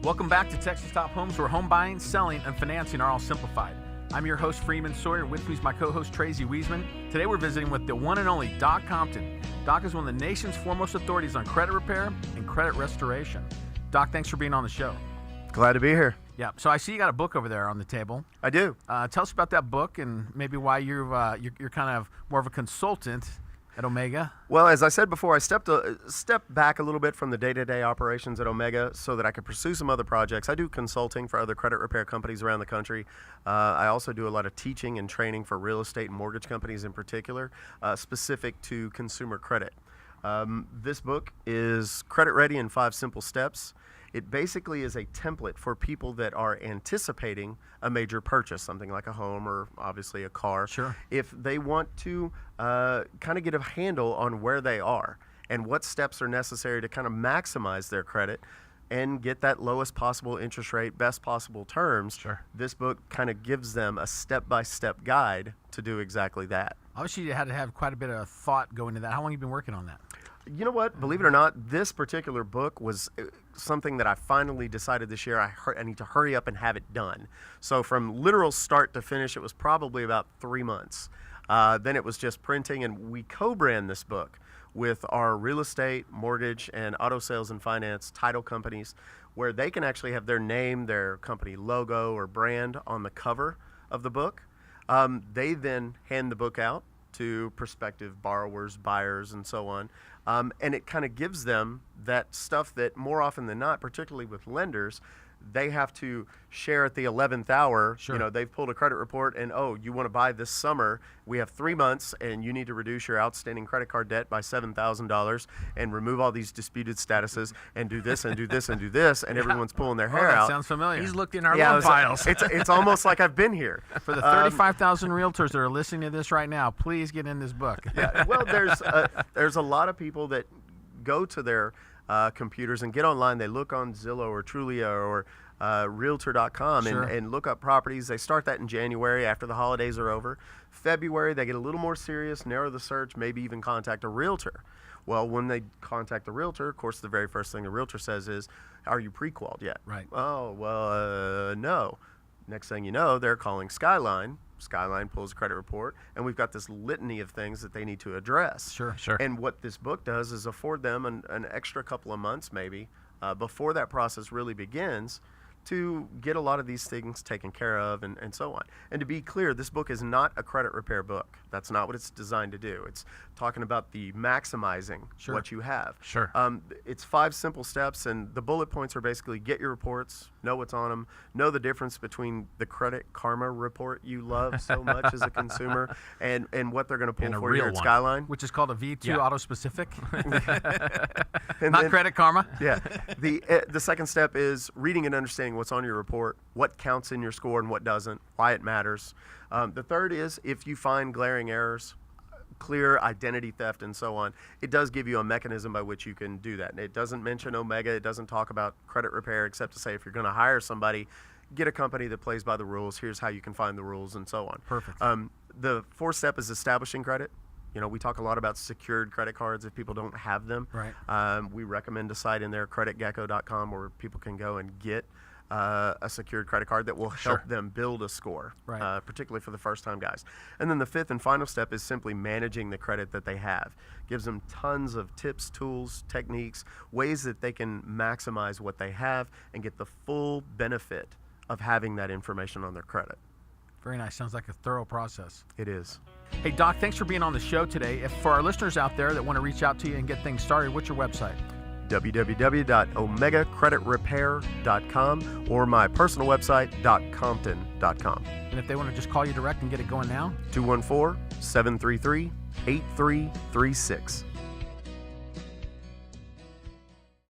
Welcome back to Texas Top Homes, where home buying, selling, and financing are all simplified. I'm your host, Freeman Sawyer. With me is my co-host, Tracy Wiesman. Today we're visiting with the one and only Doc Compton. Doc is one of the nation's foremost authorities on credit repair and credit restoration. Doc, thanks for being on the show. Glad to be here. Yeah, so I see you got a book over there on the table. I do. Tell us about that book and maybe why you're kind of more of a consultant at Omega. Well, as I said before, I stepped back a little bit from the day-to-day operations at Omega so that I could pursue some other projects. I do consulting for other credit repair companies around the country. I also do a lot of teaching and training for real estate and mortgage companies in particular, specific to consumer credit. This book is Credit Ready in 5 Simple Steps. It basically is a template for people that are anticipating a major purchase, something like a home or obviously a car. Sure. If they want to kind of get a handle on where they are and what steps are necessary to kind of maximize their credit and get that lowest possible interest rate, best possible terms, Sure. This book kind of gives them a step-by-step guide to do exactly that. Obviously, you had to have quite a bit of thought go into that. How long have you been working on that? You know what? Believe it or not, this particular book was something that I finally decided this year I need to hurry up and have it done. So from literal start to finish, it was probably about 3 months. Then it was just printing, and we co-brand this book with our real estate, mortgage, and auto sales and finance title companies, where they can actually have their name, their company logo or brand on the cover of the book. They then hand the book out to prospective borrowers, buyers, and so on. And it kind of gives them that stuff that more often than not, particularly with lenders, they have to share at the 11th hour. Sure. You know, they've pulled a credit report and, oh, you want to buy this summer. We have 3 months and you need to reduce your outstanding credit card debt by $7,000 and remove all these disputed statuses and do this and do this and do this. And everyone's pulling their hair that out. Sounds familiar. He's looked in our loan files. It's almost like I've been here. For the 35,000 realtors that are listening to this right now, please get in this book. Yeah, well, there's a lot of people that go to their computers and get online. They look on Zillow or Trulia or Realtor.com Sure. and look up properties. They start that in January after the holidays are over. February, they get a little more serious, narrow the search, maybe even contact a realtor. Well, when they contact the realtor, of course, the very first thing the realtor says is, are you pre-qualified yet? Right. Oh, well, no. Next thing you know, they're calling Skyline. Skyline pulls a credit report, and we've got this litany of things that they need to address. Sure. And what this book does is afford them an extra couple of months maybe before that process really begins to get a lot of these things taken care of and so on. And to be clear, this book is not a credit repair book. That's not what it's designed to do. It's talking about the maximizing Sure. what you have. Sure. It's 5 simple steps, and the bullet points are basically get your reports, know what's on them, know the difference between the Credit Karma report you love so much as a consumer and what they're going to pull And a for you real at one. Skyline. Which is called a V2 Yeah. auto specific. And Not then- Credit Karma. Yeah. The second step is reading and understanding what's on your report, what counts in your score and what doesn't, why it matters. The third is if you find glaring errors, clear identity theft and so on, it does give you a mechanism by which you can do that. And it doesn't mention Omega. It doesn't talk about credit repair except to say if you're going to hire somebody, get a company that plays by the rules. Here's how you can find the rules and so on. Perfect. The fourth step is establishing credit. You know, we talk a lot about secured credit cards if people don't have them. Right. We recommend a site in there, creditgecko.com, where people can go and get a secured credit card that will help Sure. them build a score, Right. particularly for the first-time guys. And then the fifth and final step is simply managing the credit that they have. Gives them tons of tips, tools, techniques, ways that they can maximize what they have and get the full benefit of having that information on their credit. Very nice. Sounds like a thorough process. It is. Hey, Doc, thanks for being on the show today. If for our listeners out there that want to reach out to you and get things started, what's your website? www.omegacreditrepair.com or my personal website, .compton.com. And if they want to just call you direct and get it going now? 214-733-8336.